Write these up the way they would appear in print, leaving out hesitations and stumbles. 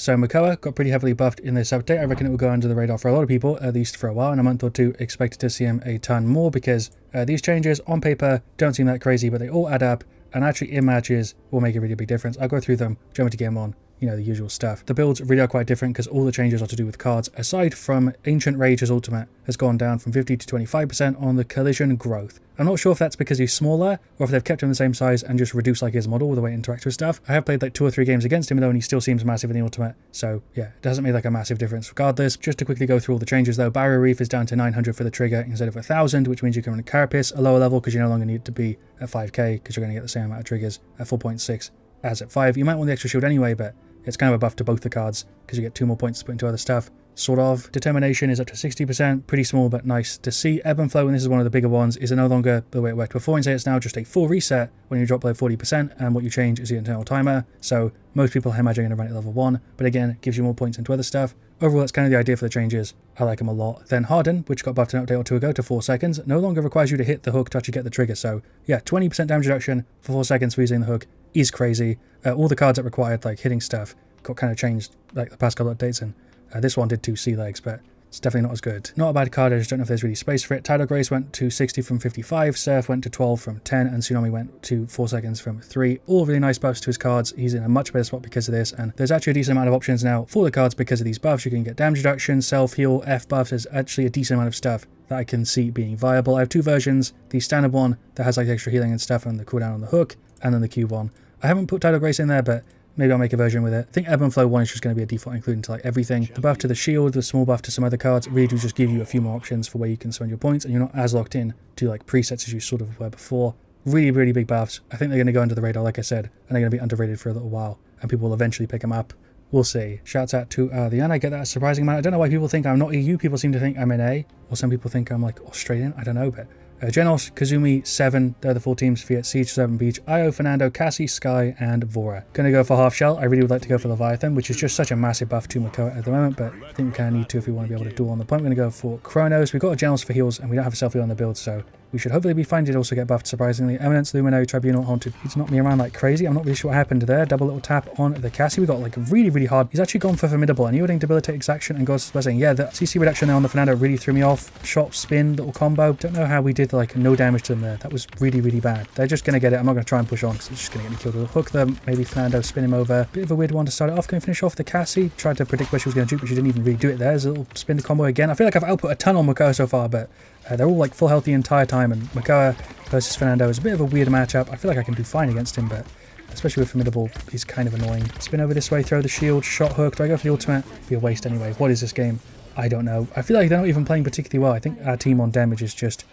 So Makoa got pretty heavily buffed in this update. I reckon it will go under the radar for a lot of people, at least for a while. In a month or two, expected to see him a ton more because these changes on paper don't seem that crazy, but they all add up and actually in matches will make a really big difference. I'll go through them, jump into game on. You know, the usual stuff. The builds really are quite different because all the changes are to do with cards. Aside from Ancient Rage's ultimate has gone down from 50 to 25% on the collision growth. I'm not sure if that's because he's smaller or if they've kept him the same size and just reduced like his model with the way it interacts with stuff. I have played like 2 or 3 games against him though, and he still seems massive in the ultimate. So yeah, it doesn't make like a massive difference regardless. Just to quickly go through all the changes though, Barrier Reef is down to 900 for the trigger instead of 1000, which means you can run a Carapace, a lower level because you no longer need to be at 5k because you're going to get the same amount of triggers at 4.6 as at 5. You might want the extra shield anyway, but it's kind of a buff to both the cards because you get 2 more points to put into other stuff. Sort of. Determination is up to 60%, pretty small but nice to see. Ebb and Flow, and this is one of the bigger ones, is no longer the way it worked before. Instead, it's now just a full reset when you drop below 40%, and what you change is the internal timer. So most people, I imagine, are going to run it level 1, but again, it gives you more points into other stuff. Overall, that's kind of the idea for the changes. I like them a lot. Then Harden, which got buffed an update or 2 ago to 4 seconds, no longer requires you to hit the hook to actually get the trigger. So yeah, 20% damage reduction for 4 seconds for using the hook is crazy. All the cards that required like hitting stuff got kind of changed like the past couple of updates, and this one did 2 sea legs, but it's definitely not as good. Not a bad card, I just don't know if there's really space for it. Tidal Grace went to 60 from 55, Surf went to 12 from 10, and Tsunami went to 4 seconds from 3. All really nice buffs to his cards. He's in a much better spot because of this, and there's actually a decent amount of options now for the cards because of these buffs. You can get damage reduction, self-heal, F buffs. There's actually a decent amount of stuff that I can see being viable. I have 2 versions, the standard one that has like extra healing and stuff and the cooldown on the hook, and then the cube one. I haven't put Tidal Grace in there, but maybe I'll make a version with it. I think Ebb and Flow 1 is just going to be a default including to like everything. The buff to the shield, the small buff to some other cards really do just give you a few more options for where you can spend your points, and you're not as locked in to like presets as you sort of were before. Really, really big buffs. I think they're going to go under the radar, like I said, and they're going to be underrated for a little while, and people will eventually pick them up. We'll see. Shouts out to the N. I get that a surprising amount. I don't know why people think I'm not EU. People seem to think I'm NA, or some people think I'm like Australian. I don't know, but Genos, Kazumi, 7, they're the 4 teams, Fiat, Siege, 7 Beach, Io, Fernando, Cassie, Sky, and Vora. Gonna go for half shell. I really would like to go for Leviathan, which is just such a massive buff to Makoa at the moment, but I think we kind of need to if we want to be able to duel on the point. We're gonna go for Chronos. We've got a Genos for heals, and we don't have a selfie on the build, so we should hopefully be fine. Did also get buffed surprisingly. Eminence, Luminary, Tribunal, Haunted. He's knocked me around like crazy. I'm not really sure what happened there. Double little tap on the Cassie. We got like really, really hard. He's actually gone for Formidable. And yielding Debilitate, Exaction, and God's Blessing. Yeah, the CC reduction there on the Fernando really threw me off. Shot, spin, little combo. Don't know how we did like no damage to them there. That was really, really bad. They're just going to get it. I'm not going to try and push on because it's just going to get me killed. We'll hook them. Maybe Fernando, spin him over. Bit of a weird one to start it off. Going to finish off the Cassie. Tried to predict where she was going to juke, but she didn't even really do it there. There's a little spin combo again. I feel like I've output a ton on Makoa so far, but they're all like full health the entire time, and Makoa versus Fernando is a bit of a weird matchup. I feel like I can do fine against him, but especially with Formidable, he's kind of annoying. Spin over this way, throw the shield, shot hook. Do I go for the ultimate? Be a waste anyway. What is this game? I don't know. I feel like they're not even playing particularly well. I think our team on damage is just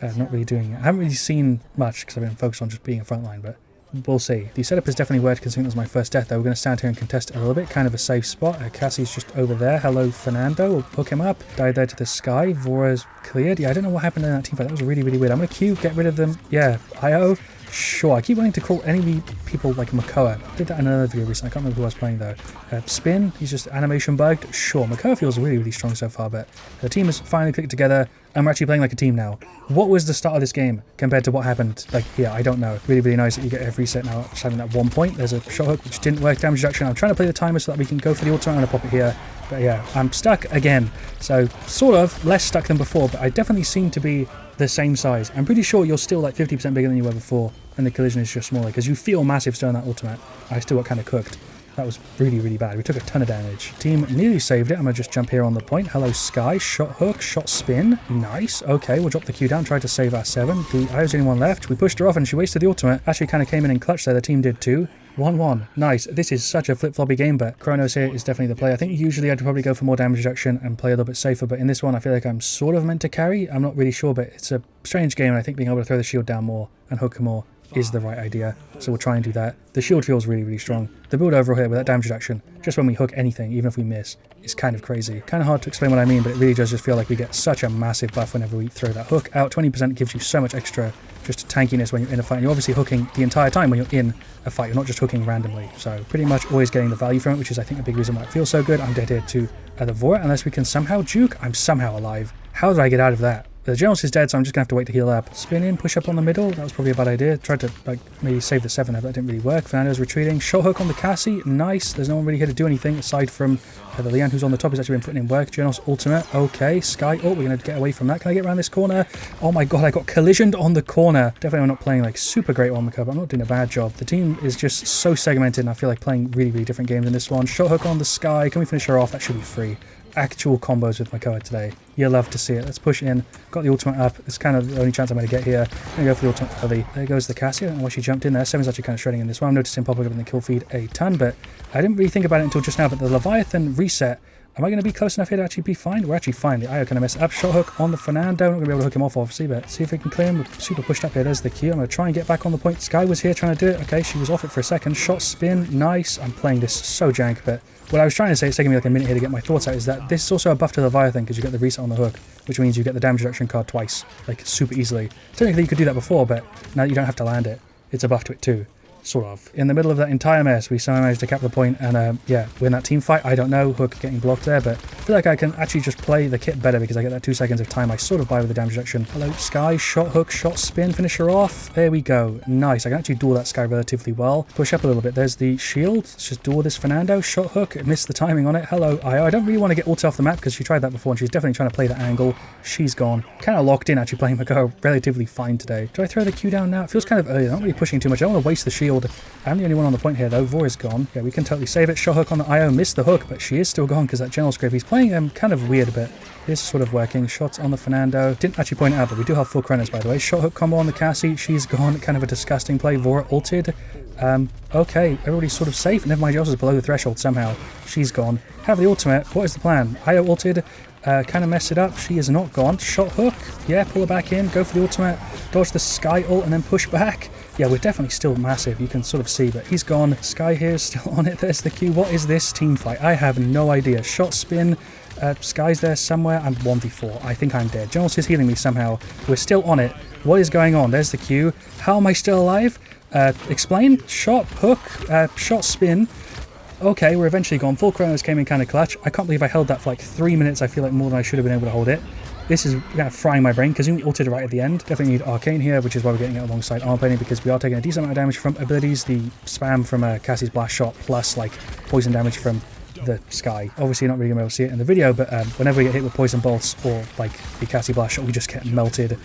not really doing it. I haven't really seen much because I've been focused on just being a frontline, but we'll see. The setup is definitely worth considering. It was my first death though. We're going to stand here and contest it a little bit. Kind of a safe spot. Cassie's just over there. Hello, Fernando. We'll hook him up. Died there to the Sky. Vora's cleared. Yeah, I don't know what happened in that team fight. That was really, really weird. I'm going to Q, get rid of them. Yeah, IO. Sure, I keep wanting to call enemy people like Makoa. I did that in another video recently. I can't remember who I was playing though. Spin, he's just animation bugged. Sure, Makoa feels really, really strong so far, but the team has finally clicked together and we're actually playing like a team now. What was the start of this game compared to what happened like here? I don't know. Really, really nice that you get every set now just having that 1 point. There's a shot hook which didn't work, damage reduction. I'm trying to play the timer so that we can go for the ultimate. I'm going to pop it here. But yeah, I'm stuck again. So sort of less stuck than before, but I definitely seem to be the same size. I'm pretty sure you're still like 50% bigger than you were before, and the collision is just smaller because you feel massive still in that ultimate. I still got kind of cooked. That was really, really bad. We took a ton of damage. Team nearly saved it. I'm going to just jump here on the point. Hello, Sky. Shot hook. Shot spin. Nice. Okay, we'll drop the Q down. Try to save our 7. I was the only one left. We pushed her off and she wasted the ultimate. Actually kind of came in clutch there. The team did too. 1-1. Nice. This is such a flip-floppy game, but Chronos here is definitely the play. I think usually I'd probably go for more damage reduction and play a little bit safer, but in this one I feel like I'm sort of meant to carry. I'm not really sure, but it's a strange game, and I think being able to throw the shield down more and hook more is the right idea. So we'll try and do that. The shield feels really, really strong. The build overall here with that damage reduction, just when we hook anything, even if we miss, is kind of crazy. Kind of hard to explain what I mean, but it really does just feel like we get such a massive buff whenever we throw that hook out. 20% gives you so much extra just tankiness when you're in a fight. And you're obviously hooking the entire time when you're in a fight. You're not just hooking randomly. So pretty much always getting the value from it, which is I think a big reason why it feels so good. I'm dead here to the Vora. Unless we can somehow juke, I'm somehow alive. How did I get out of that? The Generals is dead, so I'm just going to have to wait to heal up. Spin in, push up on the middle. That was probably a bad idea. Tried to like maybe save the 7 there, but that didn't really work. Fernando's retreating. Shot hook on the Cassie. Nice. There's no one really here to do anything aside from the Lian who's on the top has actually been putting in work. Generals ultimate. Okay. Sky. Oh, we're going to get away from that. Can I get around this corner? Oh my god, I got collisioned on the corner. Definitely I'm not playing like super great on Makoa, but I'm not doing a bad job. The team is just so segmented and I feel like playing really, really different games in this one. Shot hook on the Sky. Can we finish her off? That should be free. Actual combos with Makoa today. You'll love to see it. Let's push in. Got the ultimate up. It's kind of the only chance I'm going to get here. I'm going to go for the ultimate early. There goes the Cassie. I don't know why she jumped in there. 7's actually kind of shredding in this one. I'm noticing popping up in the kill feed a ton, but I didn't really think about it until just now. But the Leviathan reset, am I going to be close enough here to actually be fine? We're actually fine. The IO kind of messed up. Shot hook on the Fernando. Not going to be able to hook him off, obviously, but see if we can clear him. We're super pushed up here. There's the Q. I'm going to try and get back on the point. Sky was here trying to do it. Okay, she was off it for a second. Shot spin. Nice. I'm playing this so jank, but what I was trying to say, it's taking me like a minute here to get my thoughts out, is that this is also a buff to the Leviathan because you get the reset on the hook, which means you get the damage reduction card twice, like super easily. Technically you could do that before, but now you don't have to land it. It's a buff to it too. Sort of. In the middle of that entire mess, we somehow managed to cap the point and yeah, win that team fight. I don't know, hook getting blocked there, but I feel like I can actually just play the kit better because I get that 2 seconds of time I sort of buy with the damage reduction. Hello, Sky, shot hook, shot spin, finish her off. There we go. Nice. I can actually duel that Sky relatively well. Push up a little bit. There's the shield. Let's just duel this Fernando. Shot hook. I missed the timing on it. Hello, IO. I don't really want to get ulti off the map because she tried that before and she's definitely trying to play that angle. She's gone. Kind of locked in actually playing Makoa relatively fine today. Do I throw the Q down now? It feels kind of early. I'm not really pushing too much. I don't want to waste the shield. I'm the only one on the point here though. Vor is gone. Yeah, we can totally save it. Shot hook on the IO. Missed the hook, but she is still gone because that general script. He's playing kind of weird, but it is sort of working. Shots on the Fernando. Didn't actually point it out, but we do have full chronos by the way. Shot hook combo on the Cassie. She's gone. Kind of a disgusting play. Vor ulted. Okay, everybody's sort of safe. Never mind, Joss is below the threshold somehow. She's gone. Have the ultimate. What is the plan? IO ulted. Kind of messed it up. She is not gone. Shot hook. Yeah, pull her back in. Go for the ultimate. Dodge the Sky ult and then push back. Yeah, we're definitely still massive. You can sort of see, but he's gone. Sky here is still on it. There's the Q. What is this team fight? I have no idea. Shot spin. Sky's there somewhere. I'm 1v4. I think I'm dead. Jonas is healing me somehow. We're still on it. What is going on? There's the Q. How am I still alive? Explain. Shot, hook, shot spin. Okay, we're eventually gone. Full chronos came in kind of clutch. I can't believe I held that for like 3 minutes. I feel like more than I should have been able to hold it. This is kind of frying my brain because you ulted right at the end. Definitely need Arcane here, which is why we're getting it alongside armor plating because we are taking a decent amount of damage from abilities. The spam from Cassie's blast shot plus like poison damage from the Sky. Obviously you're not really going to be able to see it in the video, but whenever we get hit with poison bolts or like the Cassie blast shot, we just get melted.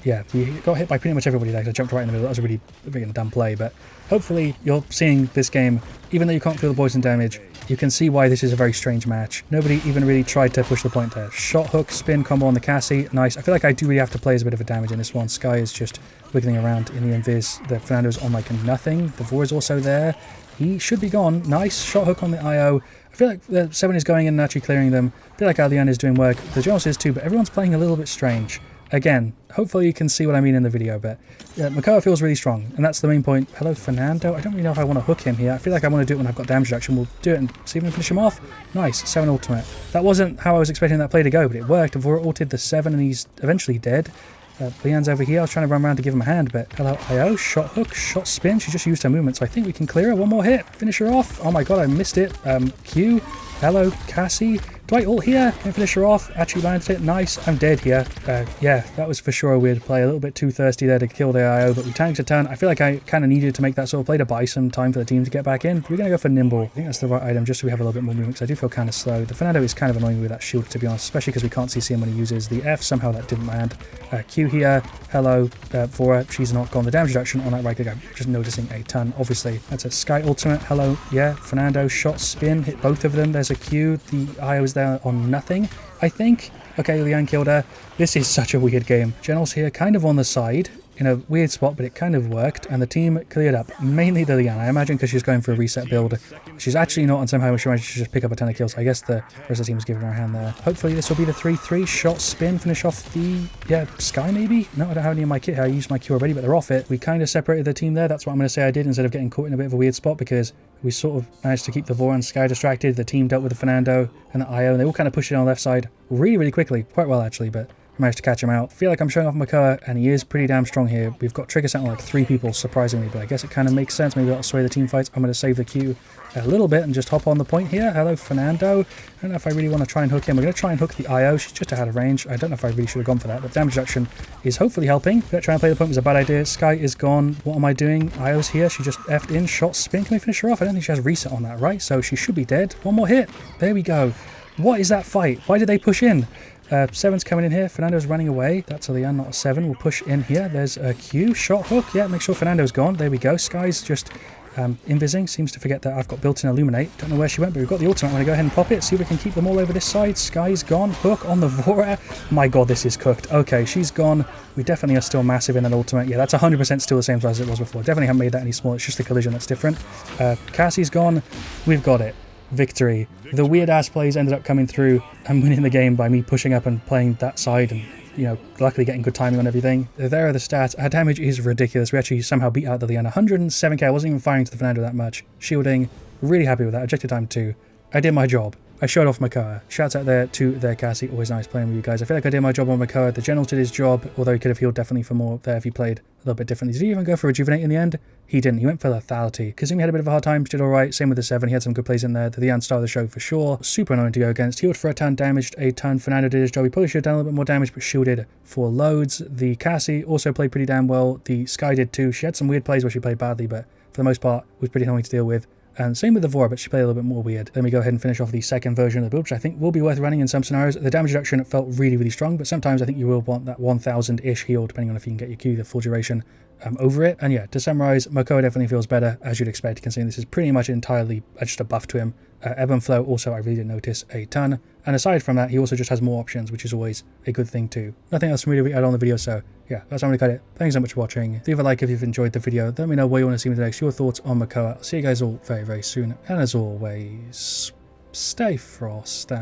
Yeah, we got hit by pretty much everybody there. I jumped right in the middle. That was a really dumb play, but hopefully you're seeing this game, even though you can't feel the poison damage, you can see why this is a very strange match. Nobody even really tried to push the point there. Shot hook, spin combo on the Cassie. Nice. I feel like I do really have to play as a bit of a damage in this one. Sky is just wiggling around in the invis. The Fernando's on like nothing. The Vor is also there. He should be gone. Nice. Shot hook on the IO. I feel like the 7 is going in and actually clearing them. I feel like Alian is doing work. The Jonas is too, but everyone's playing a little bit strange. Again, hopefully you can see what I mean in the video, but yeah, Makoa feels really strong, and that's the main point. Hello, Fernando. I don't really know if I want to hook him here. I feel like I want to do it when I've got damage reduction. We'll do it and see if we can finish him off. Nice, 7 ultimate. That wasn't how I was expecting that play to go, but it worked. I've ulted the 7 and he's eventually dead. Leanne's over here. I was trying to run around to give him a hand, but hello, IO, shot hook, shot spin. She just used her movement, so I think we can clear her. One more hit, finish her off. Oh my god, I missed it. Q, hello, Cassie. Do I ult here and finish her off? Actually landed it. Nice. I'm dead here. Yeah, that was for sure a weird play. A little bit too thirsty there to kill the IO, but we tanked a ton. I feel like I kind of needed to make that sort of play to buy some time for the team to get back in. We're going to go for Nimble. I think that's the right item just so we have a little bit more movement because I do feel kind of slow. The Fernando is kind of annoying with that shield, to be honest, especially because we can't CC him when he uses the F. Somehow that didn't land. Q here. Hello, Vora. She's not gone. The damage reduction on that right click, I'm just noticing a ton. Obviously, that's a Sky ultimate. Hello. Yeah, Fernando. Shot, spin. Hit both of them. There's a Q. The IO is there on nothing, I think. Okay, Lian killed her. This is such a weird game. General's here kind of on the side in a weird spot, but it kind of worked, and the team cleared up. Mainly the Lian, I imagine, because she's going for a reset build. She's actually not, and somehow she managed to just pick up a ton of kills. I guess the rest of the team was giving her a hand there. Hopefully this will be the 3-3. Shot, spin, finish off the, yeah, Sky maybe? No, I don't have any of my kit here. I used my Q already, but they're off it. We kind of separated the team there. That's what I'm going to say I did instead of getting caught in a bit of a weird spot, because we sort of managed to keep the Vor and Sky distracted. The team dealt with the Fernando and the IO, and they all kind of pushed it on the left side really, really quickly. Quite well, actually, but managed to catch him out. Feel like I'm showing off Makoa, and he is pretty damn strong here. We've got trigger set on like 3 people, surprisingly, but I guess it kind of makes sense. Maybe that'll sway the team fights. I'm going to save the queue a little bit and just hop on the point here. Hello, Fernando. I don't know if I really want to try and hook him. We're going to try and hook the IO. She's just out of range. I don't know if I really should have gone for that, but damage reduction is hopefully helping. Trying to play the point was a bad idea. Skye is gone. What am I doing? IO's here. She just effed in. Shot spin. Can we finish her off? I don't think she has reset on that, right? So she should be dead. One more hit. There we go. What is that fight? Why did they push in? 7's coming in here. Fernando's running away. That's a Leon, not a 7. We'll push in here. There's a Q. Shot hook. Yeah, make sure Fernando's gone. There we go. Skye's just invising. Seems to forget that I've got built-in Illuminate. Don't know where she went, but we've got the ultimate. I'm going to go ahead and pop it. See if we can keep them all over this side. Skye's gone. Hook on the Vora. My god, this is cooked. Okay, she's gone. We definitely are still massive in that ultimate. Yeah, that's 100% still the same size as it was before. Definitely haven't made that any smaller. It's just the collision that's different. Cassie's gone. We've got it. Victory. The weird-ass plays ended up coming through and winning the game by me pushing up and playing that side and, you know, luckily getting good timing on everything. There are the stats. Our damage is ridiculous. We actually somehow beat out the Leon. 107k. I wasn't even firing to the Fernando that much. Shielding. Really happy with that. Objective time 2. I did my job. I showed off Makoa. Shouts out there to their Cassie. Always nice playing with you guys. I feel like I did my job on Makoa. The General did his job, although he could have healed definitely for more there if he played a little bit differently. Did he even go for Rejuvenate in the end? He didn't. He went for Lethality. Kazumi had a bit of a hard time, did alright. Same with the 7. He had some good plays in there. The Leon star of the show for sure. Super annoying to go against. Healed for a ton, damaged a ton. Fernando did his job. He probably should have done a little bit more damage, but shielded for loads. The Cassie also played pretty damn well. The Skye did too. She had some weird plays where she played badly, but for the most part, was pretty annoying to deal with. And same with the Vora, but she played a little bit more weird. Then we go ahead and finish off the second version of the build, which I think will be worth running in some scenarios. The damage reduction felt really, really strong, but sometimes I think you will want that 1000-ish heal, depending on if you can get your Q, the full duration over it. And yeah, to summarize, Makoa definitely feels better, as you'd expect, considering this is pretty much entirely just a buff to him. Ebb and Flow also I really didn't notice a ton. And aside from that, he also just has more options, which is always a good thing too. Nothing else for me to add on the video, so yeah, that's how I'm going to cut it. Thanks so much for watching. Leave a like if you've enjoyed the video. Let me know what you want to see me next, your thoughts on Makoa. I'll see you guys all very, very soon. And as always, stay frosty.